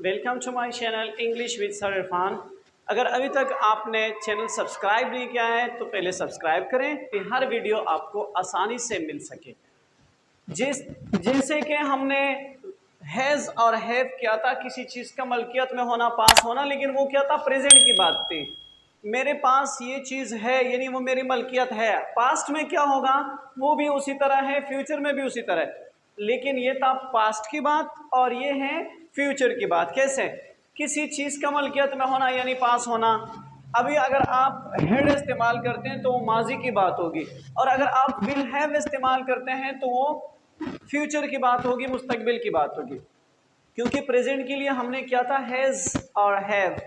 Welcome to my channel English with sir Irfan. अगर अभी तक आपने चैनल सब्सक्राइब नहीं किया है तो पहले सब्सक्राइब करें कि हर वीडियो आपको आसानी से मिल सके। जैसे कि हमने हैज़ और हैव किया था, किसी चीज़ का मलकियत में होना, पास होना, लेकिन वो क्या था, प्रेजेंट की बात थी। मेरे पास ये चीज़ है यानी वो मेरी मलकियत है। पास्ट में क्या होगा, वो भी उसी तरह है, फ्यूचर में भी उसी तरह है। लेकिन ये था पास्ट की बात और ये है फ्यूचर की बात। कैसे? किसी चीज़ का मलकियत में होना यानी पास होना। अभी अगर आप हैड इस्तेमाल करते हैं तो वो माजी की बात होगी, और अगर आप विल हैव इस्तेमाल करते हैं तो वो फ्यूचर की बात होगी, मुस्तकबिल की बात होगी। क्योंकि प्रेजेंट के लिए हमने क्या था, हैज और हैव।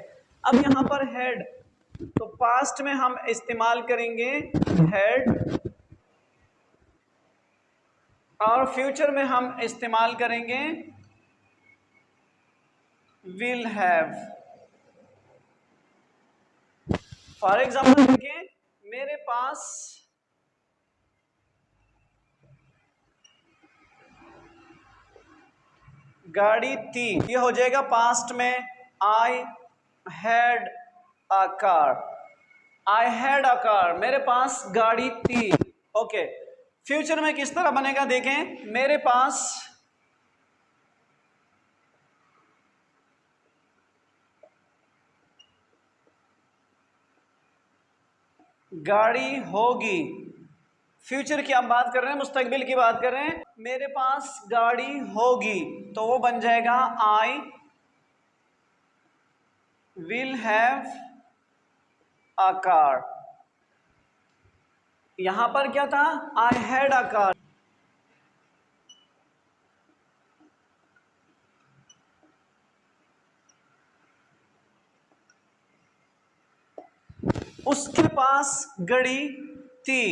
अब यहाँ पर हैड, तो पास्ट में हम इस्तेमाल करेंगे हैड और फ्यूचर में हम इस्तेमाल करेंगे विल हैव। फॉर एग्जाम्पल देखिए, मेरे पास गाड़ी थी, ये हो जाएगा पास्ट में I had a car. I had a car, मेरे पास गाड़ी थी। ओके, फ्यूचर में किस तरह बनेगा देखें। मेरे पास गाड़ी होगी। फ्यूचर की हम बात कर रहे हैं, मुस्तकबिल की बात कर रहे हैं। मेरे पास गाड़ी होगी तो वो बन जाएगा I will have a car. यहां पर क्या था, आई हैड अ कार। उसके पास गाड़ी थी,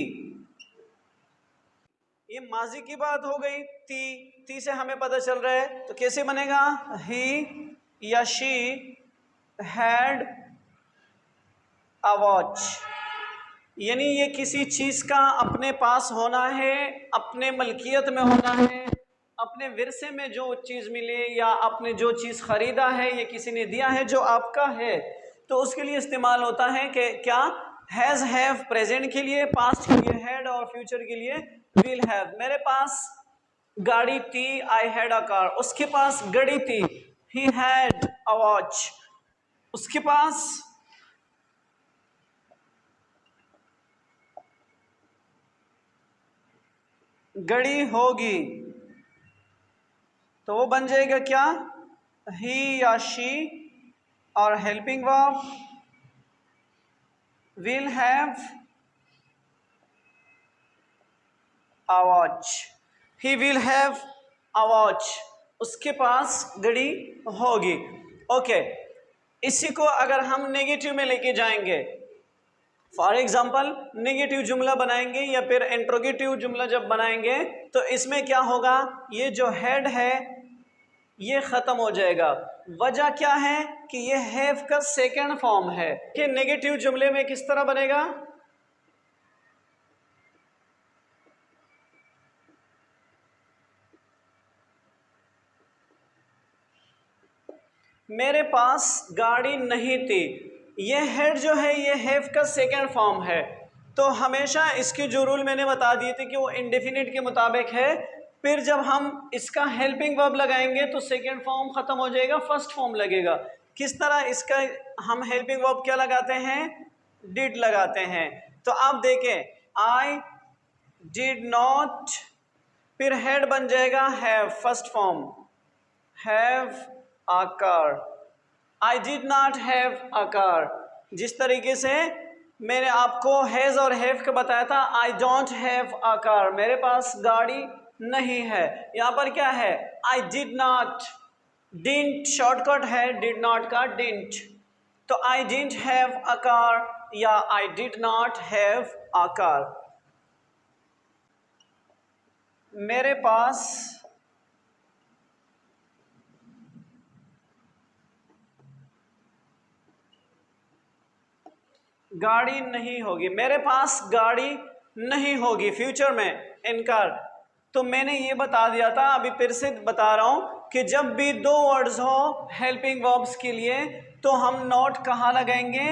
ये माजी की बात हो गई। ती से हमें पता चल रहा है, तो कैसे बनेगा, ही या शी हैड अ वॉच। यानी ये किसी चीज का अपने पास होना है, अपने मलकियत में होना है, अपने विरसे में जो चीज मिले या आपने जो चीज खरीदा है, ये किसी ने दिया है जो आपका है, तो उसके लिए इस्तेमाल होता है कि क्या, हैज हैव प्रेजेंट के लिए, पास्ट के लिए हैड और फ्यूचर के लिए विल हैव। मेरे पास गाड़ी थी, आई हैड अ कार। उसके पास गाड़ी थी, ही हैड अ वॉच। उसके पास घड़ी होगी तो वो बन जाएगा क्या, ही या शी और helping verb will have a watch. He will have a watch, उसके पास घड़ी होगी। ओके, इसी को अगर हम नेगेटिव में लेके जाएंगे, फॉर एग्जाम्पल नेगेटिव जुमला बनाएंगे या फिर इंट्रोगेटिव जुमला जब बनाएंगे, तो इसमें क्या होगा, ये जो हेड है ये खत्म हो जाएगा। वजह क्या है कि ये हैव का सेकंड फॉर्म है। कि नेगेटिव जुमले में किस तरह बनेगा, मेरे पास गाड़ी नहीं थी। ये हेड जो है ये हैव का सेकंड फॉर्म है, तो हमेशा इसके जो रूल मैंने बता दिए थे कि वो इंडेफिनिट के मुताबिक है। फिर जब हम इसका हेल्पिंग वर्ब लगाएंगे तो सेकंड फॉर्म खत्म हो जाएगा, फर्स्ट फॉर्म लगेगा। किस तरह इसका हम हेल्पिंग वर्ब क्या लगाते हैं, डिड लगाते हैं। तो आप देखें, आई डिड नॉट, फिर हेड बन जाएगा have, first form have a car. I did not have a car. जिस तरीके से मैंने आपको हैज और हैव का बताया था, I don't have a car, मेरे पास गाड़ी नहीं है। यहां पर क्या है, I did not, didn't shortcut है डिड नॉट का, डिडंट। तो I didn't have a car या I did not have a car. मेरे पास गाड़ी नहीं होगी, मेरे पास गाड़ी नहीं होगी फ्यूचर में, इनकार। तो मैंने ये बता दिया था, अभी फिर से बता रहा हूं कि जब भी दो वर्ड्स हो हेल्पिंग वर्ब्स के लिए तो हम नॉट कहाँ लगाएंगे,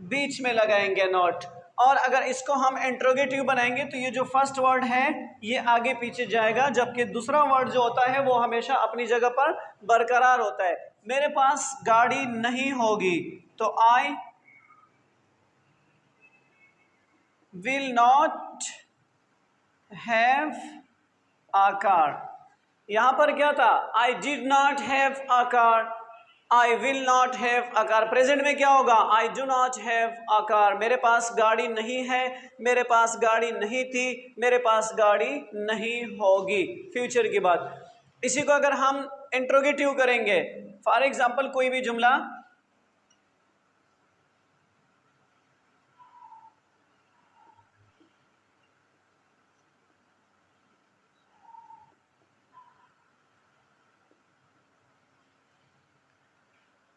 बीच में लगाएंगे नॉट। और अगर इसको हम इंट्रोगेटिव बनाएंगे तो ये जो फर्स्ट वर्ड है ये आगे पीछे जाएगा, जबकि दूसरा वर्ड जो होता है वो हमेशा अपनी जगह पर बरकरार होता है। मेरे पास गाड़ी नहीं होगी तो I will not have a car. यहां पर क्या था, आई did not have a car, I will not have a car. Present में क्या होगा, I do not have a car, मेरे पास गाड़ी नहीं है, मेरे पास गाड़ी नहीं थी, मेरे पास गाड़ी नहीं होगी, फ्यूचर की बात। इसी को अगर हम इंट्रोगेटिव करेंगे, फॉर एग्जाम्पल कोई भी जुमला,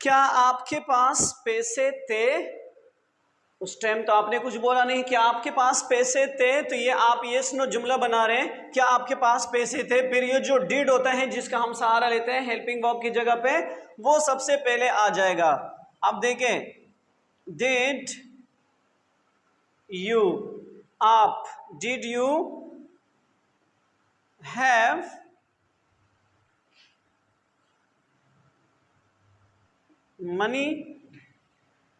क्या आपके पास पैसे थे, उस टाइम तो आपने कुछ बोला नहीं, क्या आपके पास पैसे थे, तो ये आप यस नो जुमला बना रहे हैं, क्या आपके पास पैसे थे। फिर ये जो डिड होता है जिसका हम सहारा लेते हैं हेल्पिंग वर्ब की जगह पे, वो सबसे पहले आ जाएगा। अब देखें, डिड यू, आप, डिड यू हैव मनी।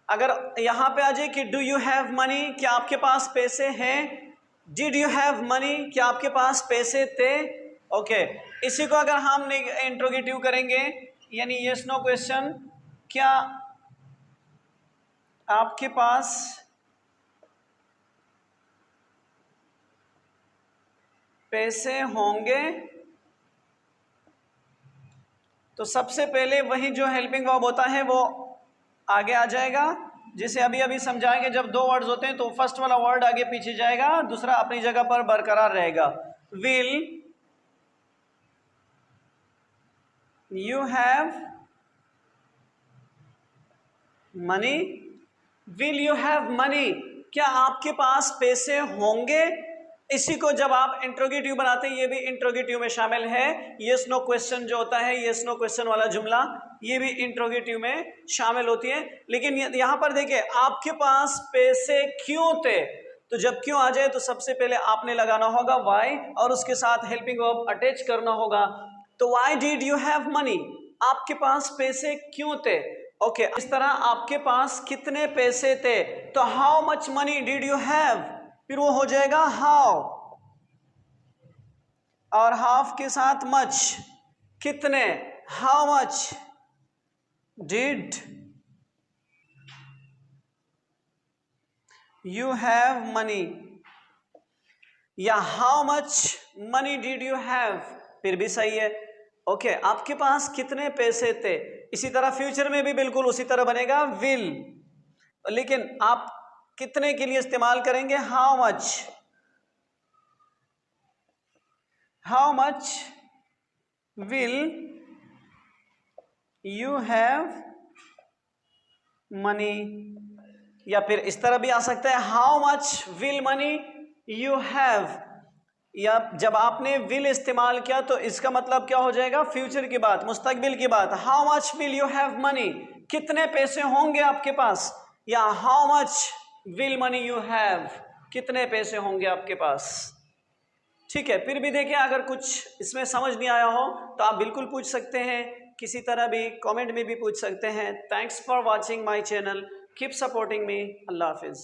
अगर यहां पे आ जाए कि डू यू हैव मनी, क्या आपके पास पैसे हैं, डिड यू हैव मनी, क्या आपके पास पैसे थे। ओके, इसी को अगर हम इंट्रोगेटिव करेंगे यानी यस नो क्वेश्चन, क्या आपके पास पैसे होंगे, तो सबसे पहले वही जो हेल्पिंग वर्ब होता है वो आगे आ जाएगा, जिसे अभी अभी समझाएंगे। जब दो वर्ड्स होते हैं तो फर्स्ट वाला वर्ड आगे पीछे जाएगा, दूसरा अपनी जगह पर बरकरार रहेगा। Will you have money, will you have money, क्या आपके पास पैसे होंगे। इसी को जब आप इंट्रोगेटिव बनाते हैं, ये भी इंट्रोगेटिव में शामिल है। यस नो क्वेश्चन जो होता है, यस नो क्वेश्चन वाला जुमला, ये भी इंट्रोगेटिव में शामिल होती है। लेकिन यहां पर देखिए, आपके पास पैसे क्यों थे, तो जब क्यों आ जाए तो सबसे पहले आपने लगाना होगा वाई और उसके साथ हेल्पिंग वर्ब अटैच करना होगा। तो why did you have money, आपके पास पैसे क्यों थे। ओके, इस तरह आपके पास कितने पैसे थे, तो how much money did you have, फिर वो हो जाएगा हाउ, और हाफ के साथ मच, कितने, how much did you have money, या how much money did you have, फिर भी सही है। ओके, आपके पास कितने पैसे थे। इसी तरह फ्यूचर में भी बिल्कुल उसी तरह बनेगा विल, लेकिन आप कितने के लिए इस्तेमाल करेंगे, how much, how much will you have money, या फिर इस तरह भी आ सकता है how much will money you have. या जब आपने विल इस्तेमाल किया तो इसका मतलब क्या हो जाएगा, फ्यूचर की बात, मुस्तकबिल की बात। How much will you have money, कितने पैसे होंगे आपके पास, या how much will money you have, कितने पैसे होंगे आपके पास। ठीक है, फिर भी देखिए, अगर कुछ इसमें समझ नहीं आया हो तो आप बिल्कुल पूछ सकते हैं, किसी तरह भी कमेंट में भी पूछ सकते हैं। Thanks for watching my channel, keep supporting me, अल्लाह हाफिज़।